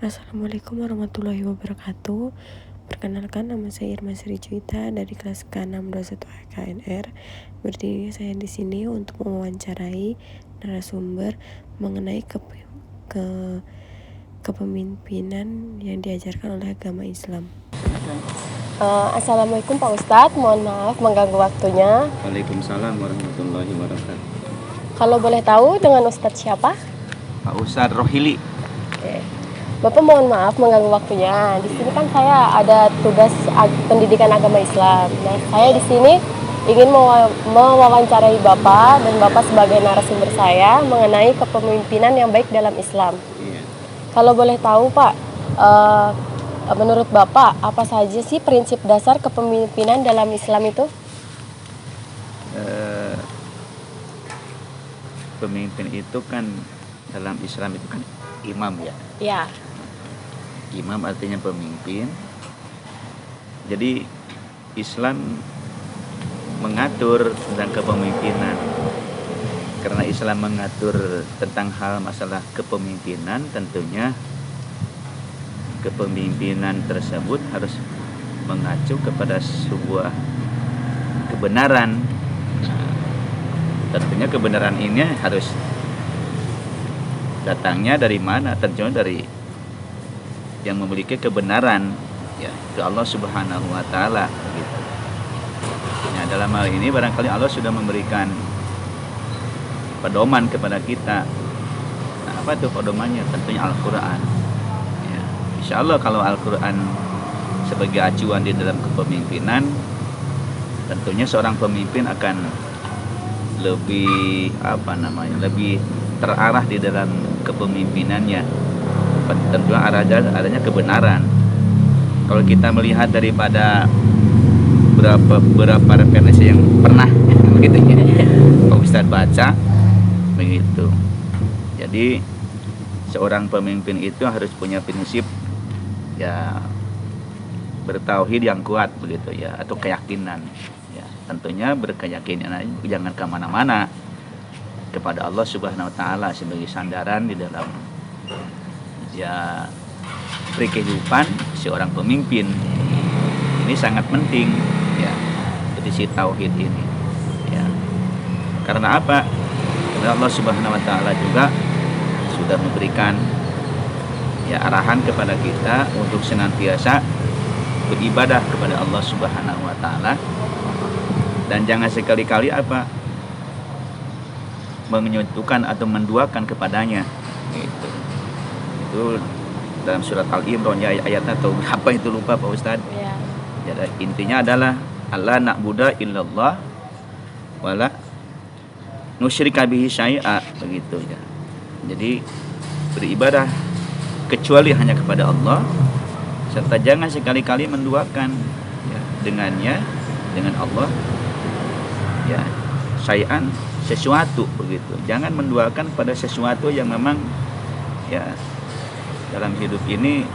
Assalamualaikum warahmatullahi wabarakatuh. Perkenalkan, nama saya Irma Sri Cuita dari kelas K621 HKNR. Berdiri saya di sini untuk mewawancarai narasumber mengenai kepemimpinan yang diajarkan oleh agama Islam. Assalamualaikum Pak Ustadz, mohon maaf mengganggu waktunya. Waalaikumsalam warahmatullahi wabarakatuh. Kalau boleh tahu dengan Ustadz siapa? Pak Ustadz Rohili. Oke. Bapak mohon maaf mengganggu waktunya. Di sini kan saya ada tugas pendidikan agama Islam. Nah, saya di sini ingin mewawancarai Bapak dan Bapak sebagai narasumber saya mengenai kepemimpinan yang baik dalam Islam. Iya. Kalau boleh tahu Pak, menurut Bapak apa saja sih prinsip dasar kepemimpinan dalam Islam itu? Pemimpin itu kan dalam Islam itu kan imam ya. Ya. Imam artinya pemimpin. Jadi Islam mengatur tentang kepemimpinan. Karena Islam mengatur tentang hal masalah kepemimpinan, tentunya kepemimpinan tersebut harus mengacu kepada sebuah kebenaran. Tentunya kebenaran ini harus datangnya dari mana? Tentunya dari yang memiliki kebenaran, ya, itu Allah Subhanahu wa taala gitu. Nah, dalam hal ini barangkali Allah sudah memberikan pedoman kepada kita. Nah, apa itu pedomannya? Tentunya Al-Qur'an. Ya, insya Allah kalau Al-Qur'an sebagai acuan di dalam kepemimpinan, tentunya seorang pemimpin akan lebih lebih terarah di dalam kepemimpinannya. Tentu adanya kebenaran. Kalau kita melihat daripada beberapa referensi yang pernah begitu ya, Pak Ustadz baca begitu. Jadi seorang pemimpin itu harus punya prinsip ya bertauhid yang kuat begitu ya, atau keyakinan ya. Tentunya berkeyakinan jangan kemana-mana, kepada Allah Subhanahu wa taala sebagai sandaran di dalam ya kehidupan seorang pemimpin. Ini sangat penting ya, prinsip tauhid ini ya. Karena apa? Karena Allah Subhanahu wa taala juga sudah memberikan ya arahan kepada kita untuk senantiasa beribadah kepada Allah Subhanahu wa taala, dan jangan sekali-kali menyekutukan atau menduakan kepadanya gitu. Itu dalam surat Al-Imran ya, ayatnya atau apa itu lupa Pak Ustadz ya. Jadi intinya adalah Allah na'budu illallah wala nusyrika bihi syai'a begitu ya. Jadi beribadah kecuali hanya kepada Allah, serta jangan sekali-kali menduakan ya, dengan Allah ya syai'an, sesuatu begitu. Jangan menduakan pada sesuatu yang memang ya dalam hidup ini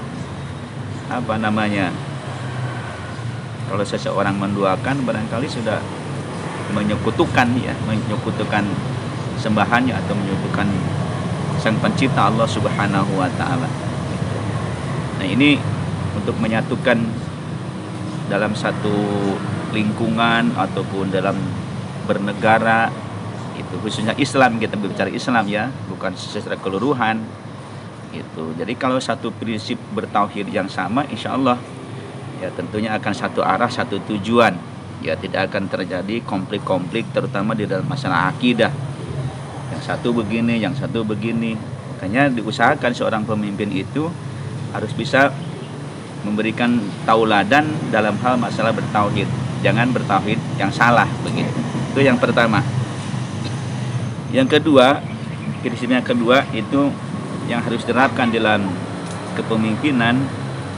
kalau seseorang menduakan barangkali sudah menyekutukan sembahannya atau menyekutukan sang pencipta Allah Subhanahu wa taala. Nah, ini untuk menyatukan dalam satu lingkungan ataupun dalam bernegara, itu khususnya Islam, kita berbicara Islam ya, bukan secara keseluruhan gitu. Jadi kalau satu prinsip bertauhid yang sama, insya Allah ya tentunya akan satu arah, satu tujuan ya, tidak akan terjadi konflik-konflik terutama di dalam masalah akidah, yang satu begini, yang satu begini. Makanya diusahakan seorang pemimpin itu harus bisa memberikan tauladan dalam hal masalah bertauhid, jangan bertauhid yang salah begitu. Itu yang pertama. Yang kedua, prinsip yang kedua itu yang harus diterapkan dalam kepemimpinan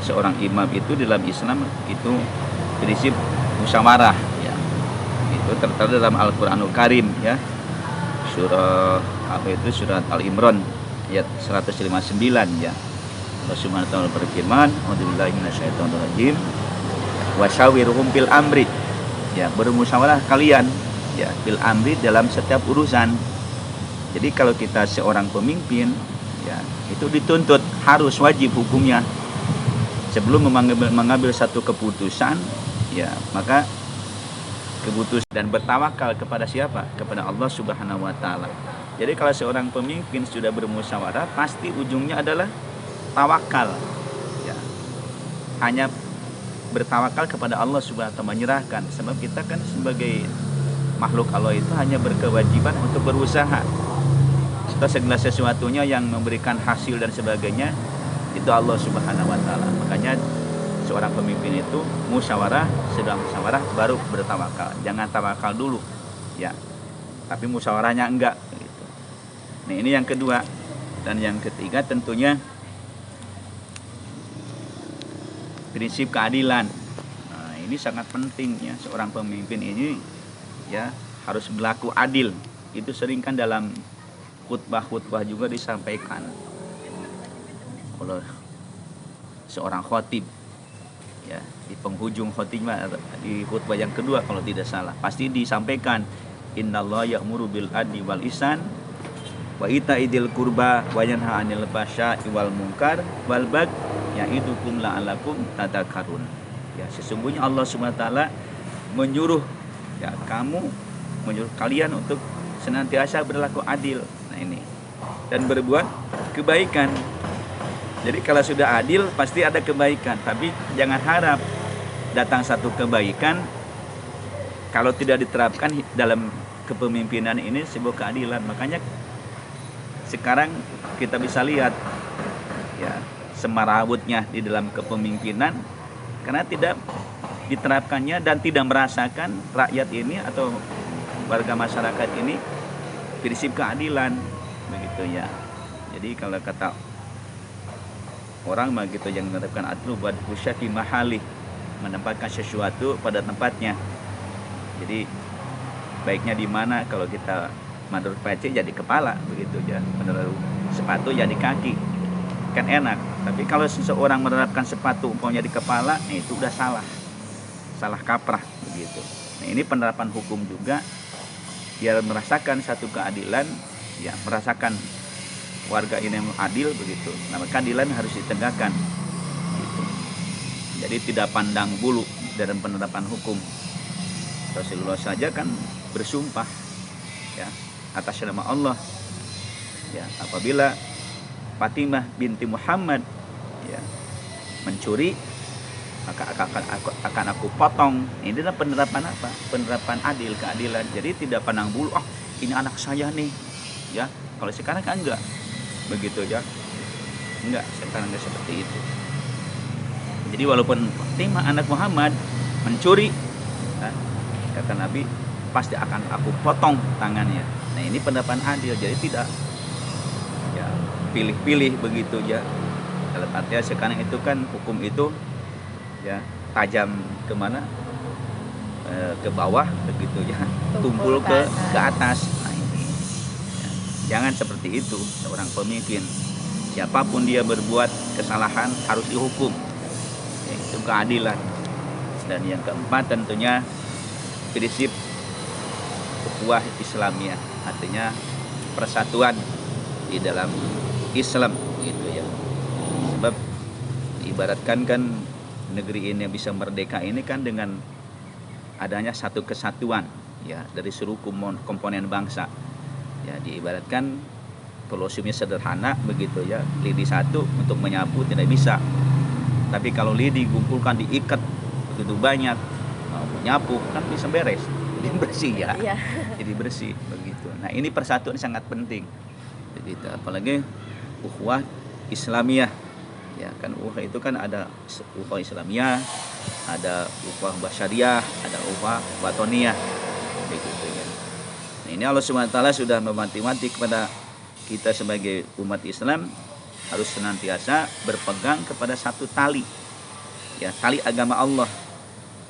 seorang imam itu dalam Islam, itu prinsip musyawarah ya. Itu tertera dalam Al-Qur'anul Karim ya. Surat Al-Imran ayat 159 ya. Allah Subhanahu wa taala berfirman, "A'udzubillahi minasyaitonir rajim. Wa syawirhum fil amri." Ya, bermusyawarah kalian ya fil amri dalam setiap urusan. Jadi kalau kita seorang pemimpin ya, itu dituntut, harus wajib hukumnya sebelum mengambil satu keputusan, ya maka keputusan dan bertawakal kepada siapa? Kepada Allah Subhanahu wa taala. Jadi kalau seorang pemimpin sudah bermusyawarah, pasti ujungnya adalah tawakal. Ya. Hanya bertawakal kepada Allah Subhanahu wa taala, menyerahkan. Sebab kita kan sebagai makhluk Allah itu hanya berkewajiban untuk berusaha. Setelah segala sesuatunya yang memberikan hasil dan sebagainya itu Allah Subhanahu wa taala. Makanya seorang pemimpin itu musyawarah, sudah musyawarah baru bertawakal. Jangan tawakal dulu, ya. Tapi musyawarahnya enggak gitu. Nah, ini yang kedua. Dan yang ketiga tentunya prinsip keadilan. Nah, ini sangat penting ya, seorang pemimpin ini ya harus berlaku adil. Itu sering kan dalam khutbah-khutbah juga disampaikan. Kalau seorang khotib ya di penghujung khutbah, di khutbah yang kedua kalau tidak salah, pasti disampaikan innallaha ya'muru bil adli wal ihsan wa ita'idil qurba wa yanha 'anil fahsya'i wal munkar wal baghi ya'idukum la'allakum tadhakkarun. Ya, sesungguhnya Allah Subhanahu wa taala menyuruh kalian untuk senantiasa berlaku adil. Nah, ini. Dan berbuat kebaikan. Jadi kalau sudah adil pasti ada kebaikan, tapi jangan harap datang satu kebaikan kalau tidak diterapkan dalam kepemimpinan ini sebuah keadilan. Makanya sekarang kita bisa lihat ya semarawutnya di dalam kepemimpinan karena tidak diterapkannya dan tidak merasakan rakyat ini atau warga masyarakat ini prinsip keadilan begitu ya. Jadi kalau kata orang begitu yang menerapkan adlu buat usyati mahali, menempatkan sesuatu pada tempatnya. Jadi baiknya di mana kalau kita menurut peci jadi kepala begitu ya, menurut sepatu jadi kaki kan enak. Tapi kalau seseorang menerapkan sepatu umpamanya di kepala, itu udah salah kaprah begitu. Nah, ini penerapan hukum juga biar merasakan satu keadilan, ya merasakan warga ini yang adil begitu. Nah, keadilan harus ditegakkan gitu. Jadi tidak pandang bulu dalam penerapan hukum. Rasulullah saja kan bersumpah ya atas nama Allah ya, apabila Fatimah binti Muhammad ya mencuri maka akan aku potong. Ini adalah penerapan apa? Penerapan adil, keadilan. Jadi tidak pandang bulu, ini anak saya nih ya. Kalau sekarang kan enggak begitu ya, enggak, sekarang enggak seperti itu. Jadi walaupun Fatimah anak Muhammad mencuri ya, kata Nabi pasti akan aku potong tangannya. Nah, ini penerapan adil. Jadi tidak ya pilih-pilih begitu ya. Dalam artinya sekarang itu kan hukum itu ya tajam kemana, ke bawah begitu ya, tumpul ke atas. Nah, ini ya. Jangan seperti itu seorang pemimpin. Siapapun dia berbuat kesalahan harus dihukum ya, itu keadilan. Dan yang keempat tentunya prinsip ukhuwah Islamiyah, artinya persatuan di dalam Islam gitu ya. Sebab ibaratkan kan negeri ini bisa merdeka ini kan dengan adanya satu kesatuan ya dari seluruh komponen bangsa. Ya, diibaratkan filosofinya sederhana begitu ya, lidi satu untuk menyapu tidak bisa. Tapi kalau lidi dikumpulkan diikat begitu banyak, nyapu kan bisa beres, jadi bersih ya. Jadi bersih begitu. Nah, ini persatuan sangat penting begitu, apalagi ukhuwah Islamiyah ya kan. Ukhuwah itu kan ada ukhuwah Islamiyah, ada ukhuwah basyariah, ada ukhuwah watoniyah begitu ya. Nah, ini Allah SWT sudah mewanti-wanti kepada kita sebagai umat Islam harus senantiasa berpegang kepada satu tali ya, tali agama Allah.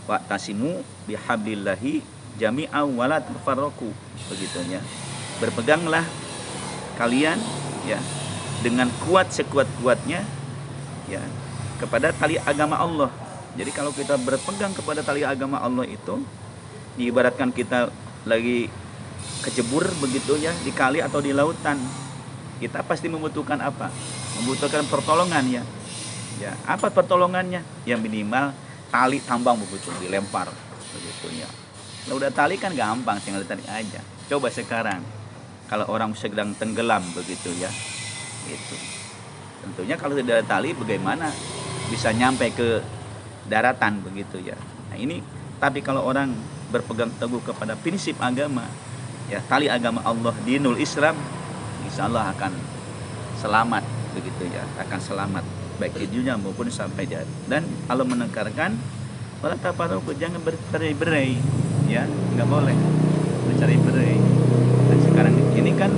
Wa'tasimu bihablillahi jami'an wa la tafarraqu begitu ya. Berpeganglah kalian ya dengan kuat sekuat-kuatnya ya kepada tali agama Allah. Jadi kalau kita berpegang kepada tali agama Allah itu diibaratkan kita lagi kecebur begitu ya di kali atau di lautan, kita pasti membutuhkan apa? membutuhkan pertolongan ya. Ya, apa pertolongannya? Ya minimal tali tambang begitu dilempar begitu ya. Kalau udah tali kan gampang, tinggal ditarik aja. Coba sekarang kalau orang sedang tenggelam begitu ya. Itu. Tentunya kalau tidak ada tali bagaimana bisa nyampe ke daratan begitu ya. Nah, ini tapi kalau orang berpegang teguh kepada prinsip agama ya, tali agama Allah, dinul Islam, insya Allah akan selamat begitu ya, akan selamat baik di dunia maupun sampai di akhirat. Dan Allah menekankan wala tafarraqu, jangan bercerai-berai ya, nggak boleh bercerai-berai. Dan sekarang ini kan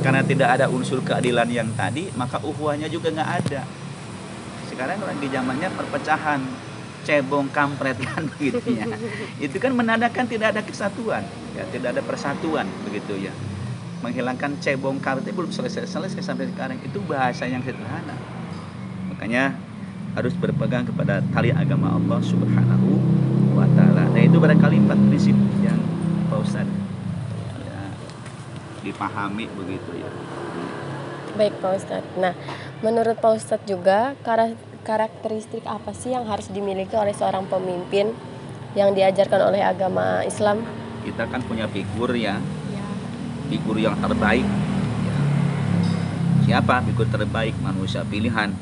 karena tidak ada unsur keadilan yang tadi, maka ukhuwahnya juga nggak ada. Sekarang orang di zamannya perpecahan, cebong kampret kan begitu ya. Itu kan menandakan tidak ada kesatuan ya, tidak ada persatuan begitu ya. Menghilangkan cebong kampret itu belum selesai sampai sekarang. Itu bahasa yang sederhana. Makanya harus berpegang kepada tali agama Allah Subhanahu wa taala. Nah, itu barangkali 4 prinsip yang Pak Ustadz ya, dipahami begitu ya. Baik Pak Ustadz. Nah, menurut Pak Ustadz juga karakteristik apa sih yang harus dimiliki oleh seorang pemimpin yang diajarkan oleh agama Islam? Kita kan punya figur ya, figur yang terbaik ya. Siapa figur terbaik? Manusia pilihan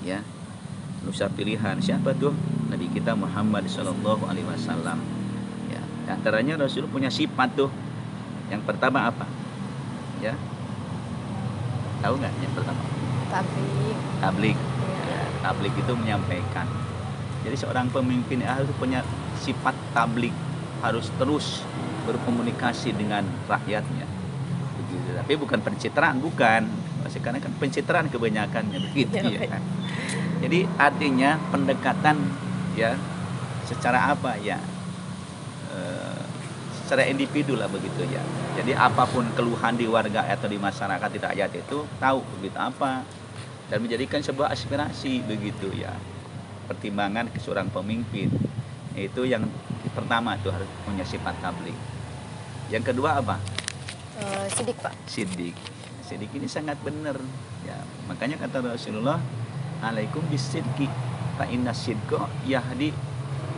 ya, manusia pilihan siapa tuh? Nabi kita Muhammad Shallallahu Alaihi Wasallam ya. Di antaranya Rasul punya sifat tuh. Yang pertama apa ya, tahu nggak yang pertama? Tablik ya, tablik itu menyampaikan. Jadi seorang pemimpin harus punya sifat tablik, harus terus berkomunikasi dengan rakyatnya begitu. Tapi bukan pencitraan, bukan. Sekarang kan pencitraan kebanyakannya begitu ya. Jadi artinya pendekatan ya secara apa ya, secara individu lah begitu ya. Jadi apapun keluhan di warga atau di masyarakat, di rakyat itu tahu begitu apa, dan menjadikan sebuah aspirasi begitu ya. Pertimbangan ke seorang pemimpin itu yang pertama tuh, harus punya sifat tablik. Yang kedua apa? Sidik Pak. Sidik. Sidik ini sangat benar ya. Makanya kata Rasulullah, alaikum bisidqi fa inna sidqa yahdi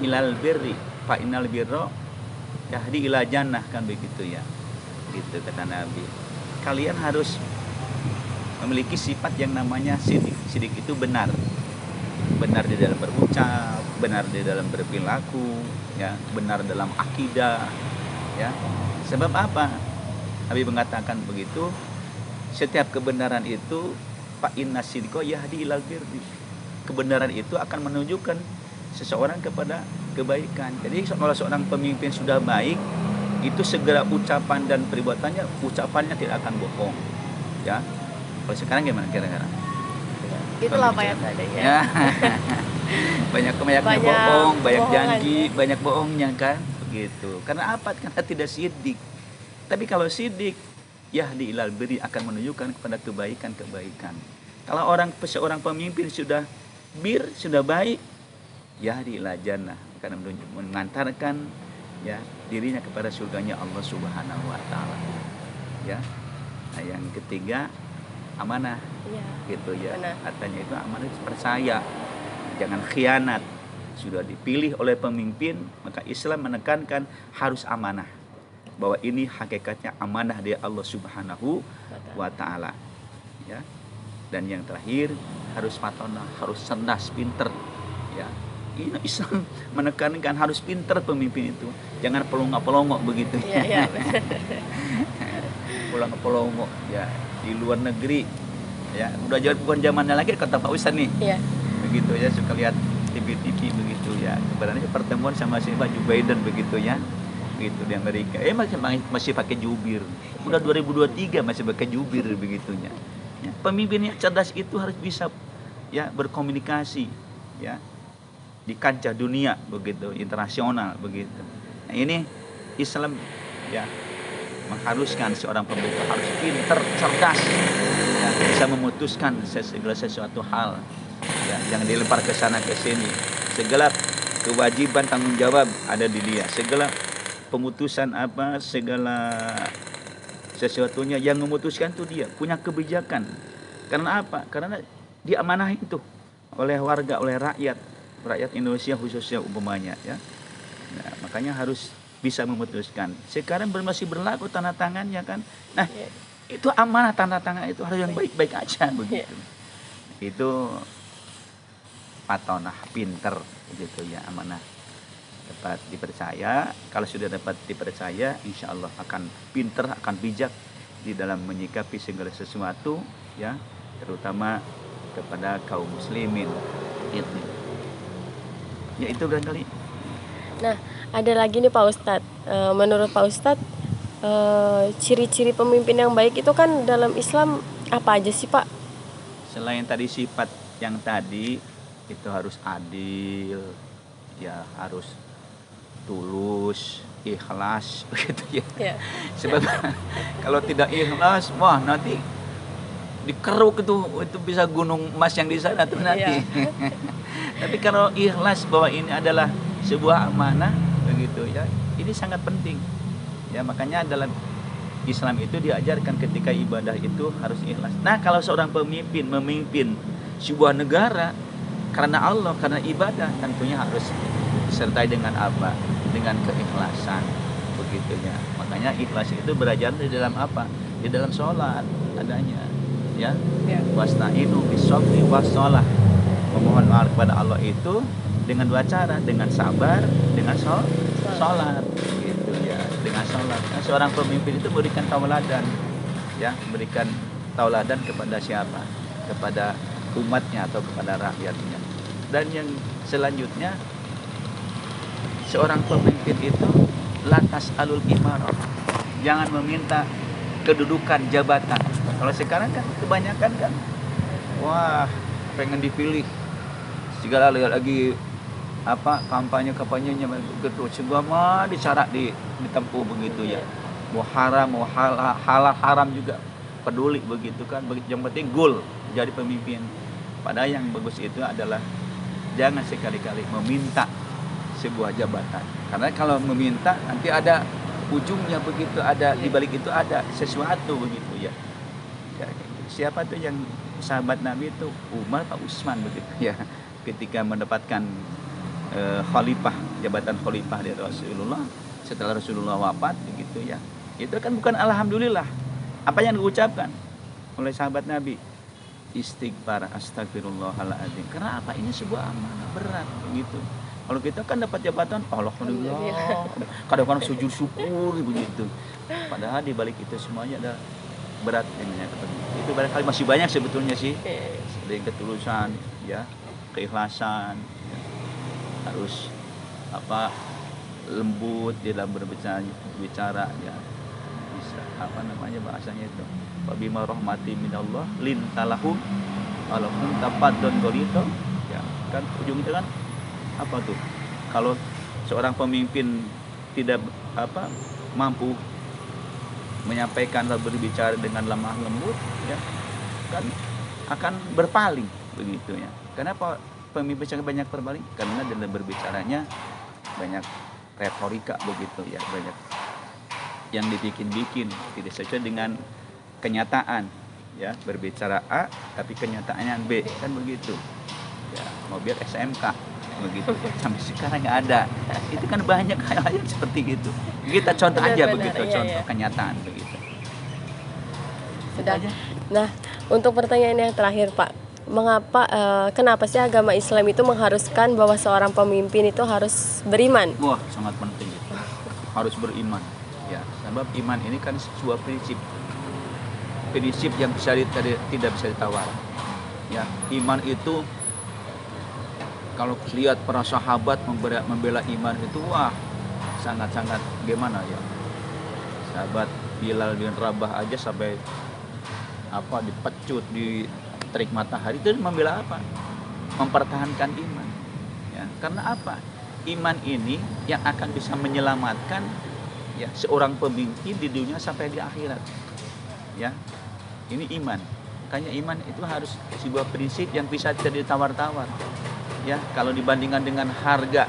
ilal birri fa innal birra yahdi ila jannah, kan begitu ya. Gitu kata Nabi. Kalian harus memiliki sifat yang namanya sidik. Sidik itu benar. Benar di dalam berucap, benar di dalam berperilaku ya, benar dalam akidah ya. Sebab apa? Nabi mengatakan begitu, setiap kebenaran itu fa inna sidqa yahdi ilal birri. Kebenaran itu akan menunjukkan seseorang kepada kebaikan. Jadi kalau seorang pemimpin sudah baik, itu segera ucapan dan perbuatannya, ucapannya tidak akan bohong. Ya. Kalau sekarang gimana kira-kira? Itulah Pak yang ada ya. banyak bohong, banyak janji, banyak bohongnya kan, begitu. Karena apa? Karena tidak sidik. Tapi kalau sidik, yahdi ilal birri, akan menunjukkan kepada kebaikan-kebaikan. Kalau seorang pemimpin sudah baik, yahdi ilal jannah, akan mengantarkan ya dirinya kepada surganya Allah Subhanahu wa taala. Ya. Nah, yang ketiga amanah. Iya. Gitu ya. Benar. Artinya itu amanah, percaya. Jangan khianat. Sudah dipilih oleh pemimpin, maka Islam menekankan harus amanah. Bahwa ini hakikatnya amanah dari Allah Subhanahu wa taala. Ya. Dan yang terakhir harus fatonah, harus cerdas, pinter. Ya. Ini Islam menekankan harus pinter pemimpin itu. Jangan pelongok-pelongok begitu. Iya. Pelongok-pelongok ya, di luar negeri ya. Udah jauh bukan zamannya lagi kata Pak Ustadz nih. Iya. Begitu ya, suka lihat TV begitu ya. Sebenarnya pertemuan sama si Pak Joe Biden begitu ya. Gitu di Amerika. Masih pakai jubir. Udah 2023 masih pakai jubir begitunya. Ya, pemimpin yang cerdas itu harus bisa ya berkomunikasi ya di kancah dunia begitu, internasional begitu. Nah, ini Islam ya mengharuskan seorang pemimpin harus pintar, cerdas, ya, bisa memutuskan segala sesuatu hal. Ya, jangan dilempar ke sana ke sini. Segala kewajiban tanggung jawab ada di dia. Segala pemutusan segala sesuatunya yang memutuskan itu dia, punya kebijakan. Karena apa? Karena diamanahi itu oleh warga, oleh rakyat Indonesia khususnya umpamanya ya. Nah, makanya harus bisa memutuskan. Sekarang masih berlaku tanda tangannya kan. Nah, itu amanah, tanda tangan itu harus yang baik-baik aja begitu. Itu patonah, pinter gitu ya, amanah. Dapat dipercaya, kalau sudah dapat dipercaya, insya Allah akan pinter, akan bijak di dalam menyikapi segala sesuatu ya, terutama kepada kaum muslimin itu. Ya itu barangkali. Nah, ada lagi nih Pak Ustadz. Menurut Pak Ustadz, ciri-ciri pemimpin yang baik itu kan dalam Islam apa aja sih Pak? Selain tadi sifat yang tadi, itu harus adil, ya harus tulus, ikhlas begitu ya. Ya. Sebab kalau tidak ikhlas, wah nanti dikeruk itu bisa gunung emas yang di sana tuh nanti. Tapi kalau ikhlas bahwa ini adalah sebuah amanah begitu ya, ini sangat penting. Ya makanya dalam Islam itu diajarkan ketika ibadah itu harus ikhlas. Nah, kalau seorang pemimpin memimpin sebuah negara karena Allah, karena ibadah, tentunya harus disertai dengan apa? Dengan keikhlasan begitu ya. Makanya ikhlas itu belajar di dalam apa? Di dalam sholat adanya ya. Wasta'inu bis-shabri was-shalah. Memohon maaf kepada Allah itu dengan dua cara, dengan sabar, dengan sholat gitu ya, dengan sholat. Nah, seorang pemimpin itu memberikan tauladan ya, memberikan tauladan kepada siapa? Kepada umatnya atau kepada rakyatnya. Dan yang selanjutnya, seorang pemimpin itu latas alul imarah, jangan meminta kedudukan jabatan. Kalau sekarang kan kebanyakan kan, wah pengen dipilih segala lagi apa kampanyenya begitu, segala mah dicarak ditempuh begitu ya, mau haram mau halal haram juga peduli begitu kan. Yang penting goal jadi pemimpin. Padahal yang bagus itu adalah jangan sekali-kali meminta sebuah jabatan, karena kalau meminta nanti ada ujungnya begitu, ada di balik itu ada sesuatu begitu ya. Siapa tuh yang sahabat Nabi itu, Umar Pak Utsman begitu ya, ketika mendapatkan khalifah, jabatan khalifah dari Rasulullah setelah Rasulullah wafat begitu ya, itu kan bukan alhamdulillah. Apa yang diucapkan oleh sahabat Nabi? Istighfar, astagfirullahaladzim. Karena apa? Ini sebuah amanah berat begitu. Kalau kita kan dapat jabatan, alhamdulillah, kadang-kadang sujud syukur begitu. Padahal di balik itu semuanya ada berat yang itu barangkali masih banyak sebetulnya sih. Dari ketulusan, ya, keikhlasan, ya. Harus apa? Lembut di dalam berbicara, ya. Bisa apa namanya bahasanya itu? Bima rahmati minallah lintalahum walaupun tafaddun golito, ya kan ujungnya kan apa tuh, kalau seorang pemimpin tidak apa mampu menyampaikan atau berbicara dengan lemah lembut, ya kan akan berpaling begitu ya. Kenapa pemimpin sangat banyak berpaling? Karena dalam berbicaranya banyak retorika begitu ya, banyak yang dibikin-bikin, tidak sesuai dengan kenyataan ya, berbicara A tapi kenyataannya B kan begitu ya, mobil SMK begitu sampai sekarang nggak ada. Itu kan banyak hal-hal seperti itu. Kita contoh aja begitu, contoh kenyataan begitu. Sudah. Nah, untuk pertanyaan yang terakhir Pak, mengapa kenapa sih agama Islam itu mengharuskan bahwa seorang pemimpin itu harus beriman? Wah, sangat penting itu. Harus beriman ya, sebab iman ini kan sebuah prinsip yang tidak bisa ditawar. Ya, iman itu kalau lihat para sahabat membela iman itu, wah sangat-sangat gimana ya. Sahabat Bilal bin Rabah aja sampai apa dipecut di terik matahari, itu membela apa? Mempertahankan iman. Ya, karena apa? Iman ini yang akan bisa menyelamatkan ya seorang pemimpin di dunia sampai di akhirat. Ya. Ini iman. Makanya iman itu harus sebuah prinsip yang bisa tidak ditawar-tawar. Ya, kalau dibandingkan dengan harga,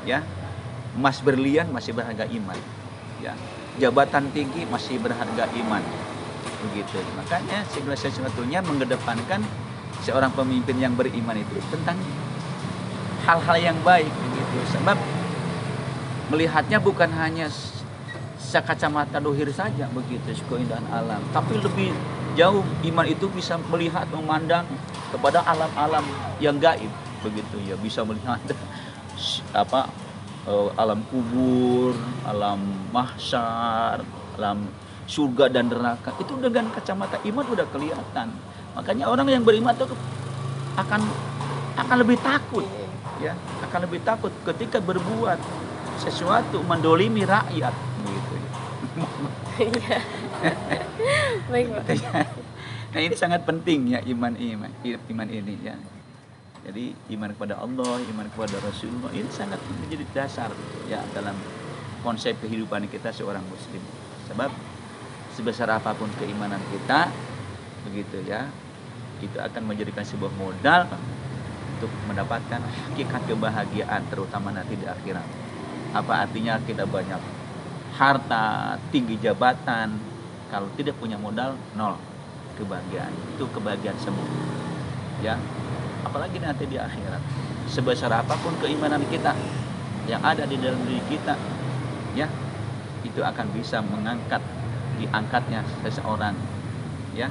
ya, emas berlian masih berharga iman. Ya, jabatan tinggi masih berharga iman. begitu. Makanya segala sesuatunya mengedepankan seorang pemimpin yang beriman itu tentang hal-hal yang baik begitu. Sebab melihatnya bukan hanya sekacamata dohir saja begitu, keindahan alam, tapi lebih jauh iman itu bisa melihat, memandang kepada alam-alam yang gaib begitu ya, bisa melihat apa alam kubur, alam mahsyar, alam surga dan neraka. Itu dengan kacamata iman udah kelihatan. Makanya orang yang beriman itu akan lebih takut ya, akan lebih takut ketika berbuat sesuatu mendolimi rakyat begitu ya. Iya. Baik, Pak. Nah, ini sangat penting ya, iman ini ya. Jadi iman kepada Allah, iman kepada Rasulullah ini sangat menjadi dasar ya dalam konsep kehidupan kita seorang muslim. Sebab sebesar apapun keimanan kita begitu ya, itu akan menjadikan sebuah modal untuk mendapatkan hakikat kebahagiaan, terutama nanti di akhirat. Apa artinya kita banyak harta, tinggi jabatan, kalau tidak punya modal, nol kebahagiaan. Itu kebahagiaan semu ya. Apalagi nanti di akhirat, sebesar apapun keimanan kita yang ada di dalam diri kita ya, itu akan bisa diangkatnya seseorang ya,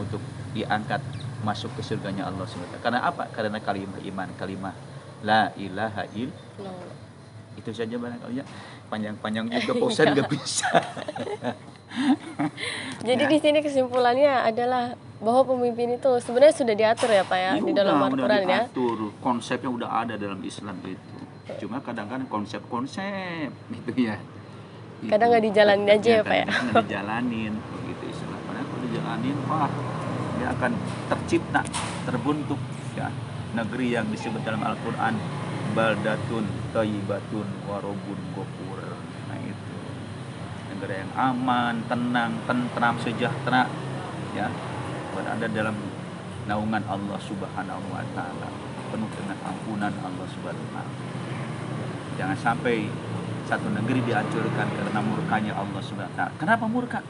untuk diangkat masuk ke surganya Allah SWT. Karena apa? Karena kalimat iman, kalimat la ilaha illallah. Itu saja barangkali ya, panjang-panjang juga bosan gak bisa. Jadi Ya. di sini kesimpulannya adalah bahwa pemimpin itu sebenarnya sudah diatur ya Pak ya, di dalam Udah Al-Quran ya. diatur, konsepnya udah ada dalam Islam itu. Cuma kadang-kadang konsep-konsep gitu ya. Kadang nggak dijalanin aja ya, Pak ya. Kadang nggak dijalanin begitu Islam. Padahal kalau dijalanin, wah, dia akan tercipta, terbentuk ya negeri yang disebut dalam Al-Quran baldatun thayyibatun warobun ghafur. Nah itu negara yang aman, tenang, tentram, sejahtera ya, berada dalam naungan Allah Subhanahu wa taala, penuh dengan ampunan Allah Subhanahu wa taala. Jangan sampai satu negeri dihancurkan karena murkanya Allah Subhanahu wa taala. Kenapa murka?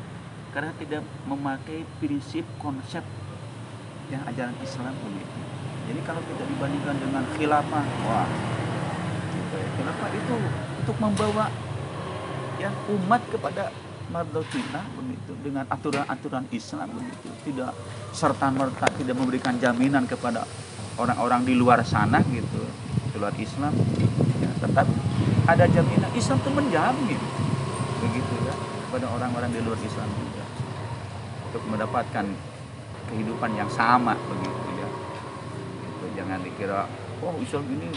Karena tidak memakai prinsip konsep yang ajaran Islam begitu. Jadi kalau kita dibandingkan dengan khilafah, wah, gitu ya. Khilafah itu untuk membawa ya umat kepada mardhatillah begitu, dengan aturan-aturan Islam begitu. Tidak serta-merta tidak memberikan jaminan kepada orang-orang di luar sana gitu, di luar Islam. Ya, tetap ada jaminan, Islam itu menjamin begitu ya kepada orang-orang di luar Islam juga untuk mendapatkan kehidupan yang sama begitu ya. Gitu. Jangan dikira oh Islam ini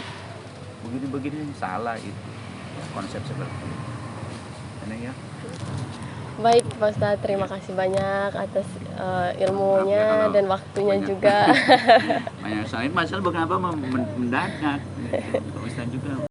begini-begini, salah itu ya, konsep seperti itu. Ini ya. Baik Pak Ustadz, terima kasih banyak atas ilmunya Kalau dan waktunya banyak- juga. Banyak saya masalah kenapa mendadak. Pak Ustaz juga